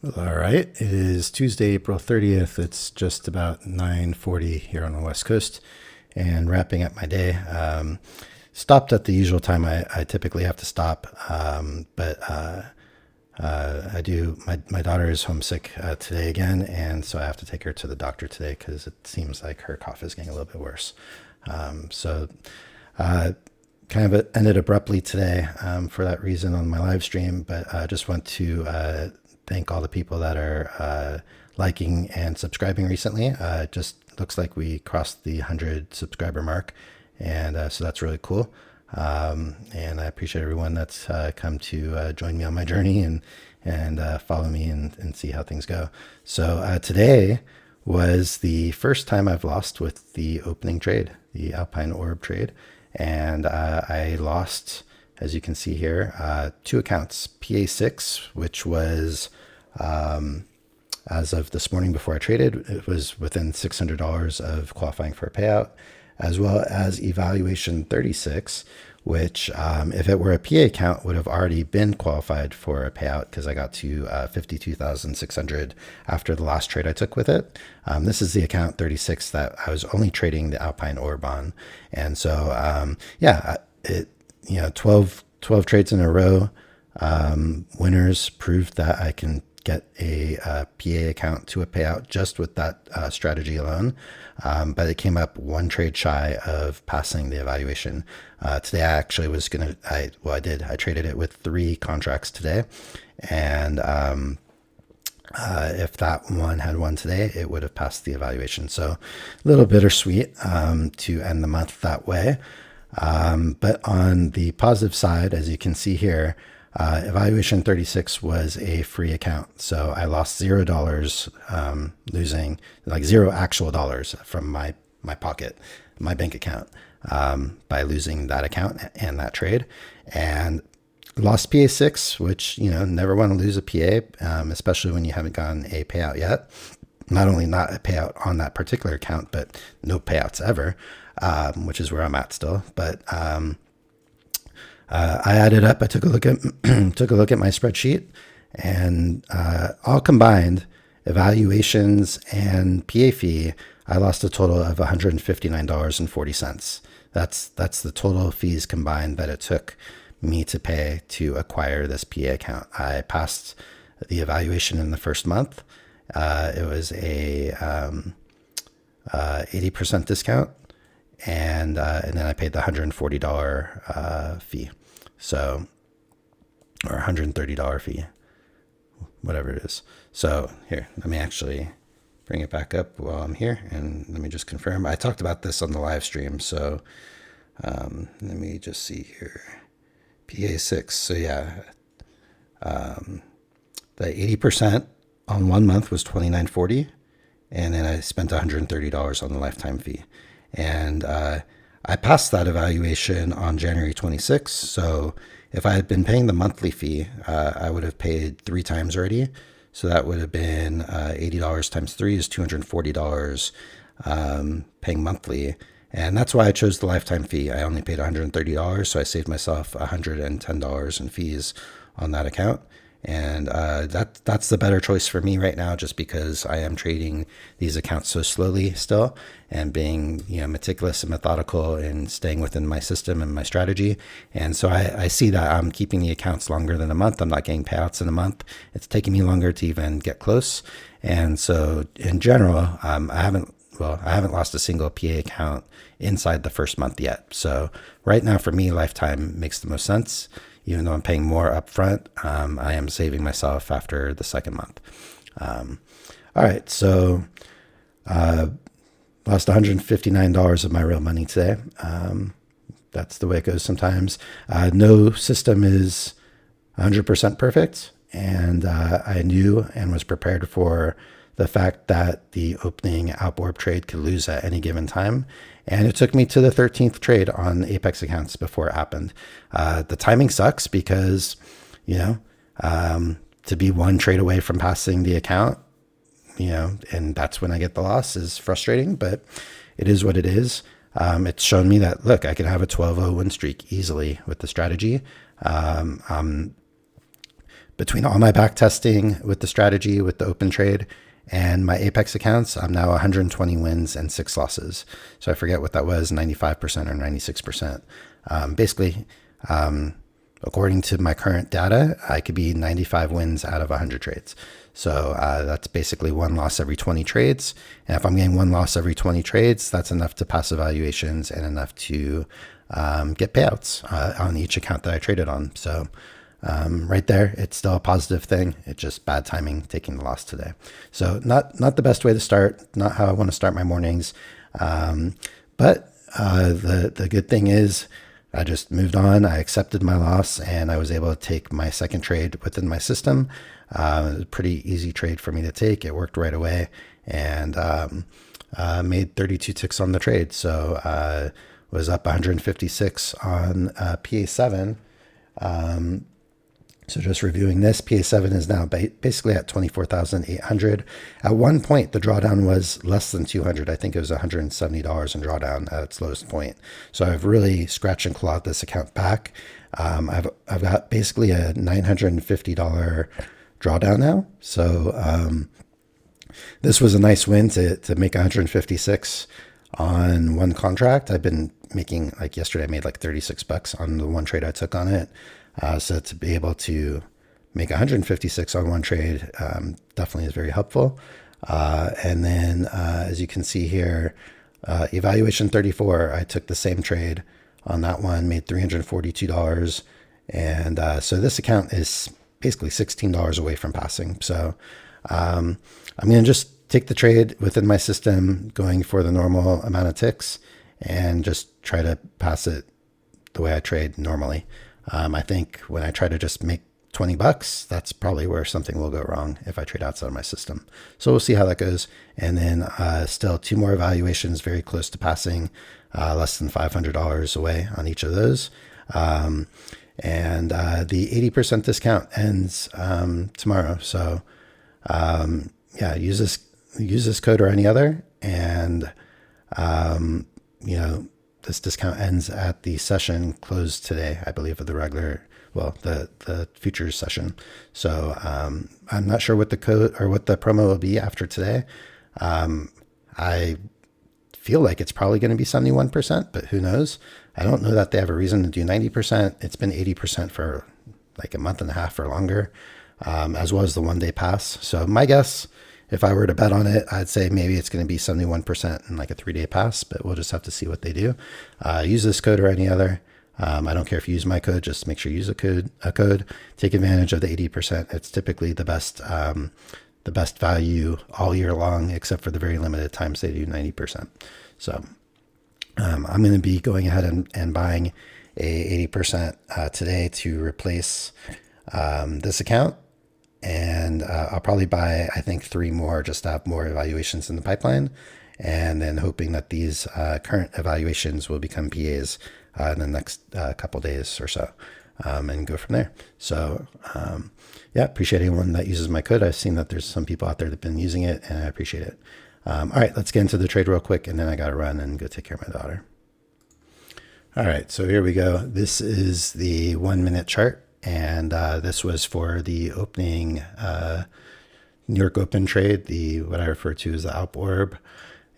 All right, it is Tuesday, April 30th. It's just about 9:40 here on the West Coast, and wrapping up my day. Stopped at the usual time I typically have to stop, I do. My daughter is homesick today again, and so I have to take her to the doctor today because it seems like her cough is getting a little bit worse. So kind of ended abruptly today for that reason on my live stream, but I just want to thank all the people that are liking and subscribing recently. It just looks like we crossed the 100 subscriber mark, and so that's really cool. And I appreciate everyone that's come to join me on my journey and follow me and see how things go. So today was the first time I've lost with the opening trade, the Alpine Orb trade. And I lost, as you can see here, two accounts. PA6, which was, as of this morning before I traded, it was within $600 of qualifying for a payout, as well as Evaluation 36, which if it were a PA account would have already been qualified for a payout because I got to 52,600 after the last trade I took with it. This is the account 36 that I was only trading the Alpine Orb on. And so, yeah, 12 trades in a row. Winners proved that I can get a PA account to a payout just with that strategy alone. But it came up one trade shy of passing the evaluation. Today I actually was going to, I traded it with 3 contracts today. And if that one had won today, it would have passed the evaluation. So a little bittersweet to end the month that way. But on the positive side, as you can see here, Evaluation 36 was a free account. So I lost $0, losing like $0 actual dollars from my pocket, my bank account, by losing that account and that trade. And lost PA6, which, never want to lose a PA, especially when you haven't gotten a payout yet. Not only not a payout on that particular account, but no payouts ever, which is where I'm at still. But I added up. I took a look at my spreadsheet, and all combined, evaluations and PA fee, I lost a total of $159.40. That's the total fees combined that it took me to pay to acquire this PA account. I passed the evaluation in the first month. It was a 80% discount, and then I paid the $140 fee. So, or $130 fee, whatever it is. So here, let me actually bring it back up while I'm here, and let me just confirm. I talked about this on the live stream, so let me just see here. PA6. So yeah, the 80% on 1 month was $29.40, and then I spent $130 on the lifetime fee, and I passed that evaluation on January 26th. So if I had been paying the monthly fee, I would have paid 3 times already. So that would have been $80 times 3 is $240 paying monthly. And that's why I chose the lifetime fee. I only paid $130, so I saved myself $110 in fees on that account. And that's the better choice for me right now, just because I am trading these accounts so slowly still, and being meticulous and methodical and staying within my system and my strategy. And so I see that I'm keeping the accounts longer than a month. I'm not getting payouts in a month. It's taking me longer to even get close. And so in general, I haven't lost a single PA account inside the first month yet. So right now for me, lifetime makes the most sense. Even though I'm paying more upfront, I am saving myself after the second month. All right, so lost $159 of my real money today. That's the way it goes sometimes. No system is 100% perfect, and I knew and was prepared for the fact that the opening Alp Orb trade could lose at any given time. And it took me to the 13th trade on Apex accounts before it happened. The timing sucks because, to be 1 trade away from passing the account, and that's when I get the loss, is frustrating, but it is what it is. It's shown me that, look, I can have a 12-0 win streak easily with the strategy. I'm between all my back testing with the strategy, with the open trade, and my Apex accounts, I'm now 120 wins and 6 losses. So I forget what that was, 95% or 96%. Basically, according to my current data, I could be 95 wins out of 100 trades. So that's basically 1 loss every 20 trades. And if I'm getting 1 loss every 20 trades, that's enough to pass evaluations and enough to get payouts on each account that I traded on. So right there, it's still a positive thing. It's just bad timing taking the loss today. So not the best way to start, not how I want to start my mornings. But the good thing is I just moved on. I accepted my loss and I was able to take my second trade within my system. It was a pretty easy trade for me to take. It worked right away and made 32 ticks on the trade. So was up 156 on PA7. So just reviewing this, PA7 is now basically at 24,800. At one point, the drawdown was less than 200. I think it was $170 in drawdown at its lowest point. So I've really scratched and clawed this account back. I've got basically a $950 drawdown now. So this was a nice win to make 156 on one contract. I've been making, like yesterday, I made like 36 bucks on the one trade I took on it. So to be able to make 156 on one trade definitely is very helpful. And then as you can see here, evaluation 34, I took the same trade on that one, made $342. And so this account is basically $16 away from passing. So I'm going to just take the trade within my system, going for the normal amount of ticks, and just try to pass it the way I trade normally. I think when I try to just make 20 bucks, that's probably where something will go wrong if I trade outside of my system. So we'll see how that goes. And then still 2 more evaluations very close to passing, less than $500 away on each of those. And the 80% discount ends tomorrow. So yeah, use this code or any other. And, you know, this discount ends at the session closed today, I believe, of the regular, well, the futures session. So I'm not sure what the code or what the promo will be after today. I feel like it's probably going to be 71%, but who knows? I don't know that they have a reason to do 90%. It's been 80% for like a month and a half or longer, as well as the 1 day pass. So my guess, if I were to bet on it, I'd say maybe it's going to be 71% in like a 3 day pass, but we'll just have to see what they do. Use this code or any other. I don't care if you use my code, just make sure you use a code. Take advantage of the 80%. It's typically the best value all year long, except for the very limited times they do 90%. So I'm going to be going ahead and buying a 80% today to replace this account. And I'll probably buy, I think, 3 more just to have more evaluations in the pipeline. And then hoping that these current evaluations will become PAs in the next couple days or so, and go from there. So yeah, appreciate anyone that uses my code. I've seen that there's some people out there that have been using it, and I appreciate it. All right, let's get into the trade real quick, and then I got to run and go take care of my daughter. All right, so here we go. This is the 1 minute chart. And this was for the opening New York Open trade, what I refer to as the Alp Orb.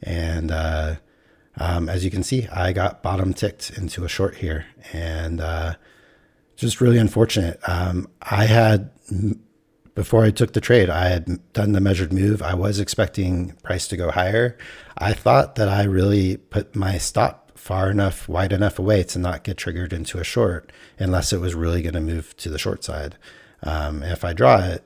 And as you can see, I got bottom ticked into a short here, and just really unfortunate. Before I took the trade, I had done the measured move. I was expecting price to go higher. I thought that I really put my stop wide enough away to not get triggered into a short unless it was really going to move to the short side. If I draw it,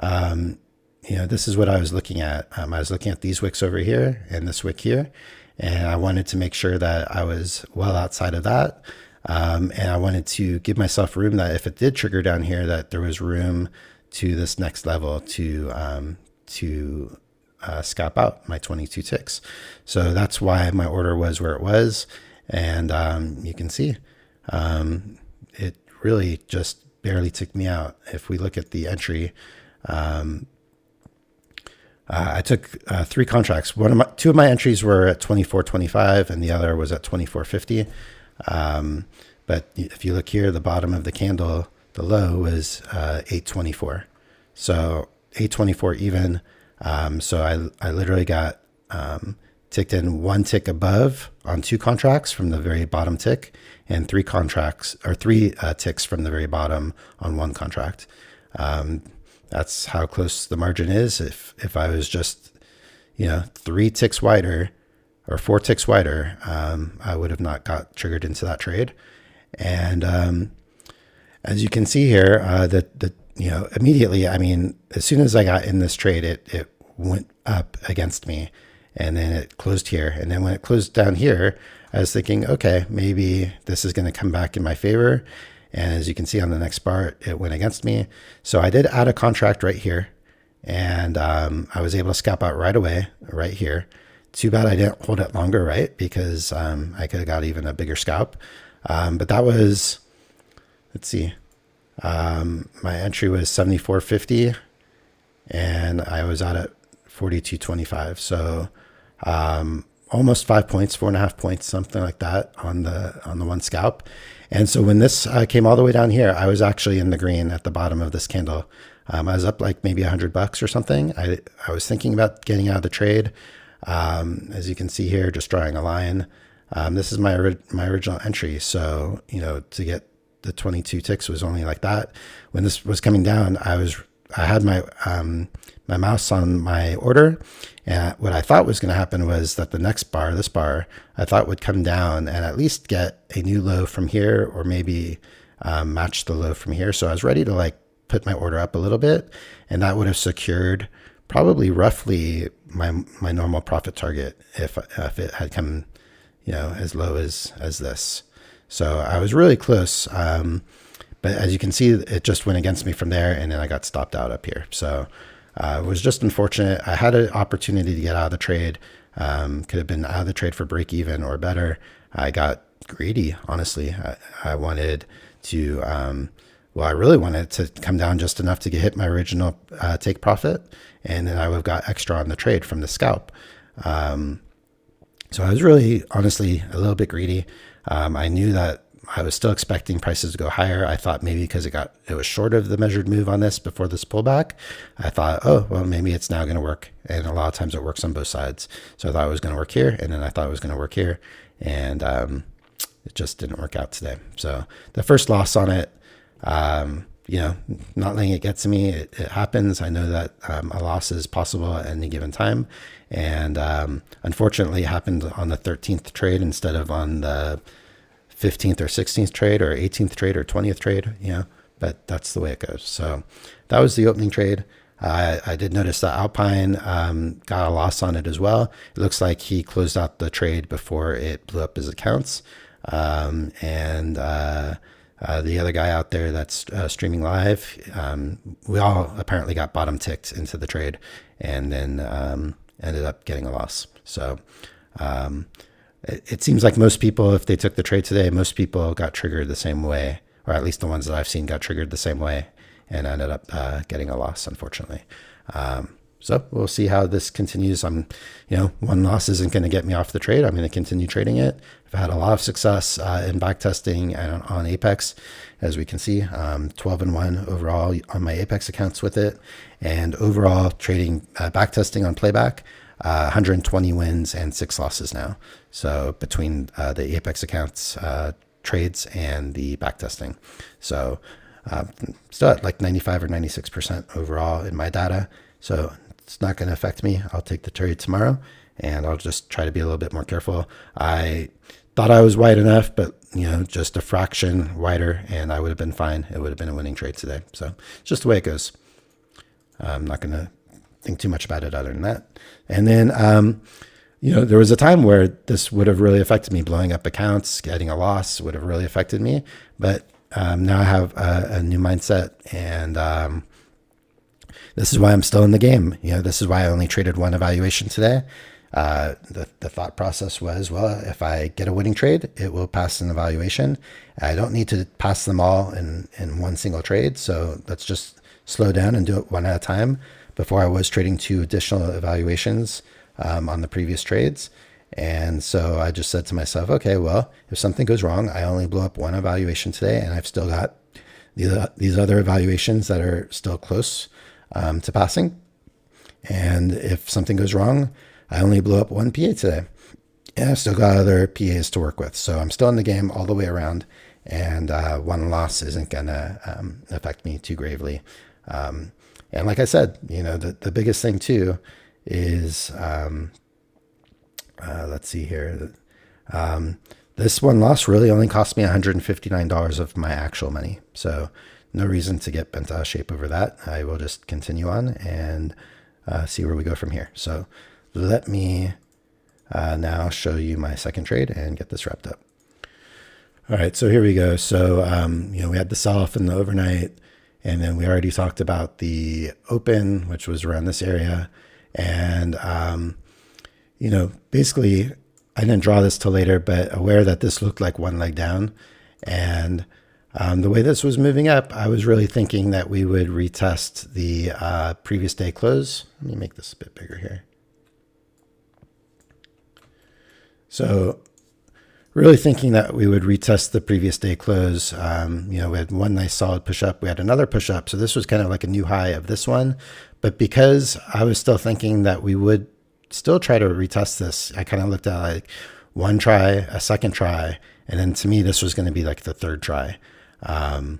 you know, this is what I was looking at. I was looking at these wicks over here and this wick here, and I wanted to make sure that I was well outside of that. And I wanted to give myself room that if it did trigger down here, that there was room to this next level to scalp out my 22 ticks. So that's why my order was where it was. And you can see it really just barely took me out. If we look at the entry, I took 3 contracts. 2 of my entries were at 24.25 and the other was at 24.50. But if you look here, the bottom of the candle, the low was 824. So 824 even. So I literally got ticked in one tick above on 2 contracts from the very bottom tick, and 3 ticks from the very bottom on 1 contract. That's how close the margin is. If I was just, 3 ticks wider or 4 ticks wider, I would have not got triggered into that trade. And as you can see here, immediately, as soon as I got in this trade, it went up against me, and then it closed here. And then when it closed down here, I was thinking, okay, maybe this is going to come back in my favor. And as you can see on the next bar, it went against me. So I did add a contract right here, and I was able to scalp out right away, right here. Too bad I didn't hold it longer, right? Because I could have got even a bigger scalp. But that was, let's see, my entry was 74.50, and I was out at 42.25. So almost 5 points, 4.5 points, something like that on the one scalp. And so when this came all the way down here, I was actually in the green at the bottom of this candle. I was up like maybe $100 or something. I was thinking about getting out of the trade. As you can see here, just drawing a line. This is my original entry. So, to get the 22 ticks was only like that. When this was coming down, I had my mouse on my order, and what I thought was going to happen was that the next bar, this bar, I thought would come down and at least get a new low from here, or maybe match the low from here. So I was ready to put my order up a little bit, and that would have secured probably roughly my normal profit target if it had come, as low as this. So I was really close. But as you can see, it just went against me from there, and then I got stopped out up here. So it was just unfortunate. I had an opportunity to get out of the trade. Could have been out of the trade for break even or better. I got greedy, honestly. I wanted to, I really wanted to come down just enough to hit my original take profit, and then I would have got extra on the trade from the scalp. So I was really, honestly, a little bit greedy. I knew that I was still expecting prices to go higher. I thought maybe because it was short of the measured move on this before this pullback, I thought, oh, well, maybe it's now going to work. And a lot of times it works on both sides. So I thought it was going to work here, and then I thought it was going to work here, and it just didn't work out today. So the first loss on it, not letting it get to me, it happens. I know that a loss is possible at any given time. And unfortunately, it happened on the 13th trade instead of on the 15th or 16th trade or 18th trade or 20th trade, but that's the way it goes. So that was the opening trade. I did notice that Alpine got a loss on it as well. It looks like he closed out the trade before it blew up his accounts. The other guy out there that's streaming live, we all apparently got bottom ticked into the trade, and then ended up getting a loss. So it seems like most people, if they took the trade today, most people got triggered the same way, or at least the ones that I've seen got triggered the same way and ended up getting a loss, unfortunately. So we'll see how this continues. One loss isn't going to get me off the trade. I'm going to continue trading it. I've had a lot of success in backtesting on Apex, as we can see, 12-1 overall on my Apex accounts with it, and overall trading backtesting on Playback, 120 wins and 6 losses now. So between the Apex accounts trades and the backtesting, so still at like 95 or 96% overall in my data. So it's not going to affect me. I'll take the trade tomorrow, and I'll just try to be a little bit more careful. I thought I was wide enough, but just a fraction wider, and I would have been fine. It would have been a winning trade today. So it's just the way it goes. I'm not going to think too much about it other than that. And then, there was a time where this would have really affected me. Blowing up accounts, getting a loss would have really affected me. But now I have a new mindset, and this is why I'm still in the game. This is why I only traded one evaluation today. The thought process was, well, if I get a winning trade, it will pass an evaluation. I don't need to pass them all in one single trade. So let's just slow down and do it one at a time. Before, I was trading 2 additional evaluations on the previous trades. And so I just said to myself, okay, well, if something goes wrong, I only blew up one evaluation today, and I've still got these other evaluations that are still close to passing. And if something goes wrong, I only blew up one PA today, and I've still got other PAs to work with. So I'm still in the game all the way around, and one loss isn't going to affect me too gravely. And like I said, the biggest thing too is, let's see here. This one loss really only cost me $159 of my actual money. So no reason to get bent out of shape over that. I will just continue on and see where we go from here. So let me now show you my second trade and get this wrapped up. All right, so here we go. So, we had the sell-off in the overnight, and then we already talked about the open, which was around this area. And, basically I didn't draw this till later, but aware that this looked like one leg down. And the way this was moving up, I was really thinking that we would retest the previous day close. Let me make this a bit bigger here. So really thinking that we would retest the previous day close. We had one nice solid push up. We had another push up. So this was kind of like a new high of this one. But because I was still thinking that we would still try to retest this, I kind of looked at like one try, a second try, and then to me, this was going to be like the third try. Got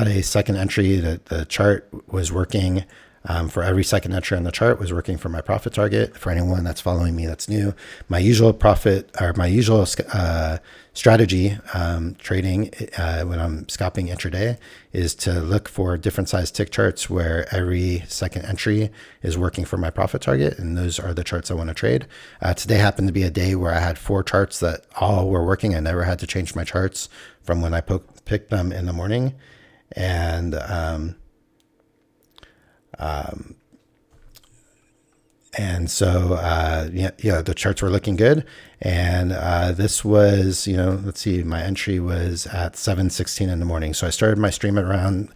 a second entry. The chart was working. For every second entry on the chart was working for my profit target. For anyone that's following me that's new, my usual profit or my usual strategy trading when I'm scalping intraday is to look for different size tick charts where every second entry is working for my profit target, and those are the charts I want to trade. Today happened to be a day where I had 4 charts that all were working. I never had to change my charts from when I picked them in the morning, and the charts were looking good. And this was, let's see, my entry was at 7:16 in the morning. So I started my stream at around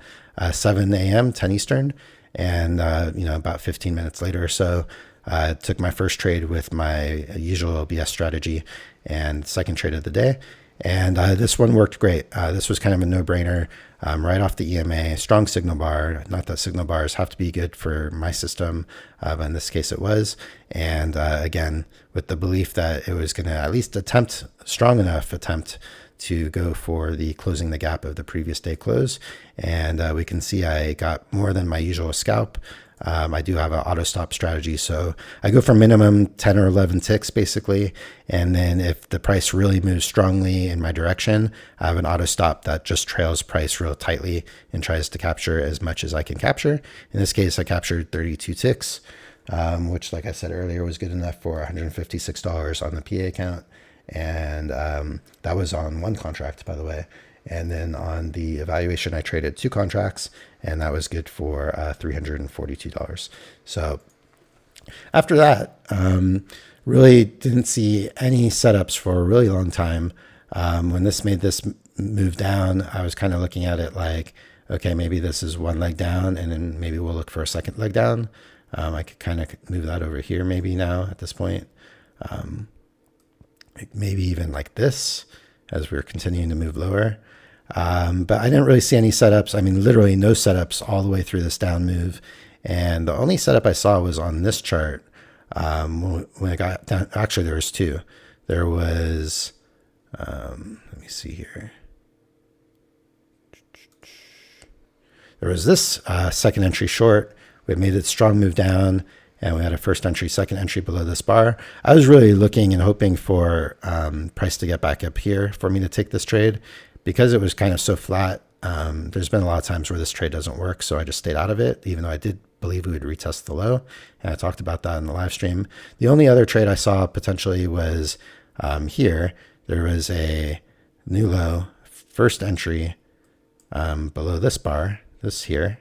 7 a.m., 10 Eastern. And, about 15 minutes later or so, I took my first trade with my usual BS strategy and second trade of the day. And this one worked great. This was kind of a no-brainer, right off the EMA, strong signal bar. Not that signal bars have to be good for my system, but in this case it was. And again, with the belief that it was going to at least strong enough attempt to go for the closing the gap of the previous day close. And we can see I got more than my usual scalp. I do have an auto stop strategy. So I go for minimum 10 or 11 ticks basically. And then if the price really moves strongly in my direction, I have an auto stop that just trails price real tightly and tries to capture as much as I can capture. In this case, I captured 32 ticks, which like I said earlier was good enough for $156 on the PA account. And that was on one contract, by the way. And then on the evaluation, I traded 2 contracts, and that was good for $342. So after that, really didn't see any setups for a really long time. When this made this move down, I was kind of looking at it like, okay, maybe this is one leg down, and then maybe we'll look for a second leg down. I could kind of move that over here maybe now at this point. Maybe even like this as we're continuing to move lower. But I didn't really see any setups. I mean, literally no setups all the way through this down move. And the only setup I saw was on this chart. When I got down, actually there was 2. There was, let me see here. There was this second entry short. We made a strong move down, and we had a first entry, second entry below this bar. I was really looking and hoping for price to get back up here for me to take this trade. Because it was kind of so flat, there's been a lot of times where this trade doesn't work, so I just stayed out of it, even though I did believe we would retest the low, and I talked about that in the live stream. The only other trade I saw potentially was here. There was a new low, first entry below this bar, this here,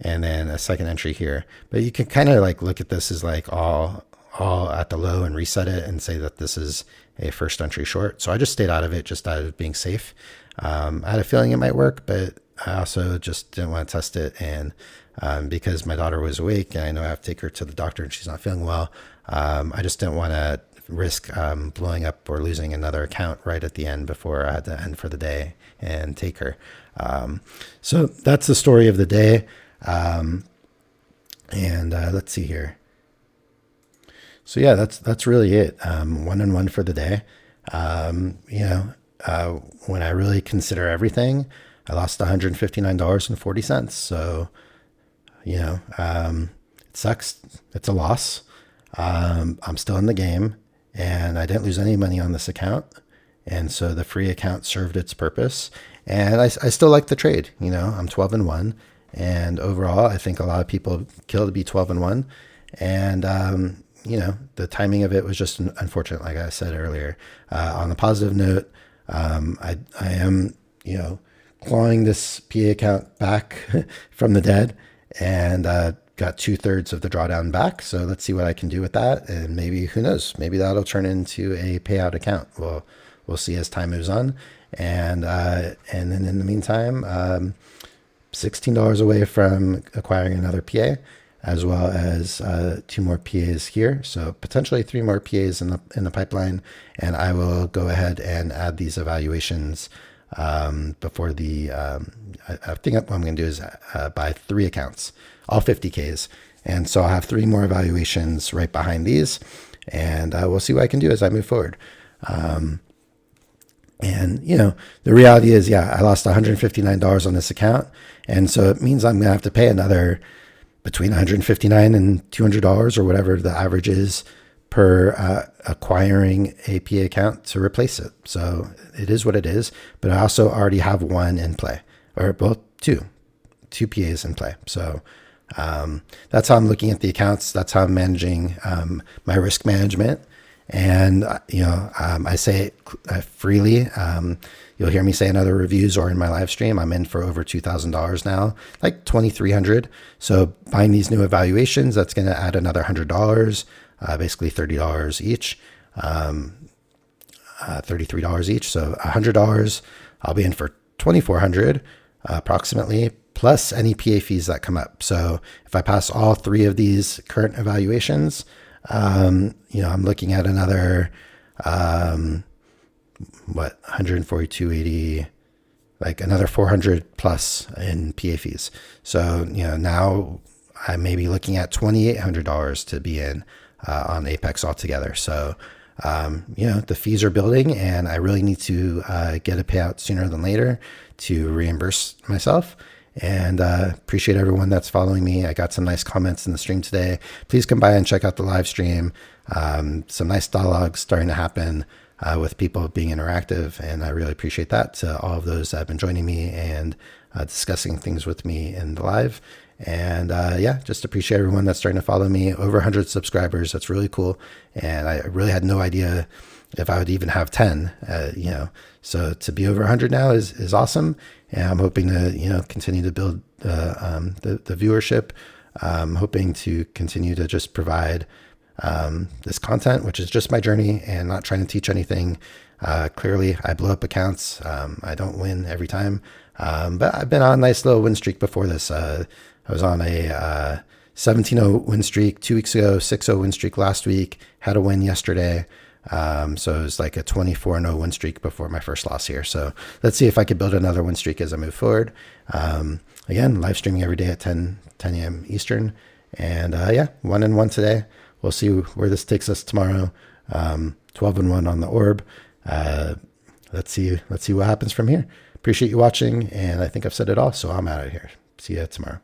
and then a second entry here. But you can kind of like look at this as like all at the low and reset it and say that this is a first entry short. So I just stayed out of it, just out of being safe. I had a feeling it might work, but I also just didn't want to test it. And because my daughter was awake and I know I have to take her to the doctor and she's not feeling well, I just didn't want to risk blowing up or losing another account right at the end before I had to end for the day and take her. So that's the story of the day. And let's see here. So yeah, that's really it. 1-on-1 for the day. When I really consider everything, I lost $159.40. So, it sucks. It's a loss. I'm still in the game and I didn't lose any money on this account. And so the free account served its purpose, and I still like the trade. I'm 12-1, and overall, I think a lot of people kill to be 12-1. And, the timing of it was just unfortunate. Like I said earlier, on a positive note, I am, clawing this PA account back from the dead, and, got 2/3 of the drawdown back. So let's see what I can do with that. And maybe, who knows, maybe that'll turn into a payout account. Well, we'll see as time moves on. And then in the meantime, $16 away from acquiring another PA, as well as 2 more PAs here. So potentially 3 more PAs in the pipeline. And I will go ahead and add these evaluations before the, I think what I'm going to do is buy 3 accounts, all 50Ks. And so I'll have 3 more evaluations right behind these, and we'll see what I can do as I move forward. And the reality is, I lost $159 on this account. And so it means I'm going to have to pay another between $159 and $200 or whatever the average is per acquiring a PA account to replace it. So it is what it is, but I also already have 1 in play, or both two PAs in play. So that's how I'm looking at the accounts. That's how I'm managing my risk management. And, I say it freely. You'll hear me say in other reviews or in my live stream, I'm in for over $2,000 now, like $2,300. So buying these new evaluations, that's going to add another $100, basically $30 each, $33 each. So $100, I'll be in for $2,400 approximately, plus any PA fees that come up. So if I pass all 3 of these current evaluations, I'm looking at another, 142.80, like another 400 plus in PA fees. So, now I may be looking at $2,800 to be in, on Apex altogether. So, the fees are building, and I really need to, get a payout sooner than later to reimburse myself. And appreciate everyone that's following me. I got some nice comments in the stream today. Please come by and check out the live stream. Some nice dialogue starting to happen with people being interactive, and I really appreciate that. To all of those that have been joining me and discussing things with me in the live. And just appreciate everyone that's starting to follow me. Over 100 subscribers. That's really cool. And I really had no idea if I would even have 10, so to be over 100 now is awesome. And I'm hoping to, continue to build the viewership. I'm hoping to continue to just provide this content, which is just my journey and not trying to teach anything. Clearly, I blow up accounts. I don't win every time, but I've been on a nice little win streak before this. I was on a 17-0 win streak 2 weeks ago, 6-0 win streak last week, had a win yesterday. So it was like a 24-0 win streak before my first loss here. So let's see if I could build another win streak as I move forward. Again, live streaming every day at 10 a.m. Eastern. And 1-1 today. We'll see where this takes us tomorrow. 12-1 on the orb. Let's see what happens from here. Appreciate you watching. And I think I've said it all. So I'm out of here. See you tomorrow.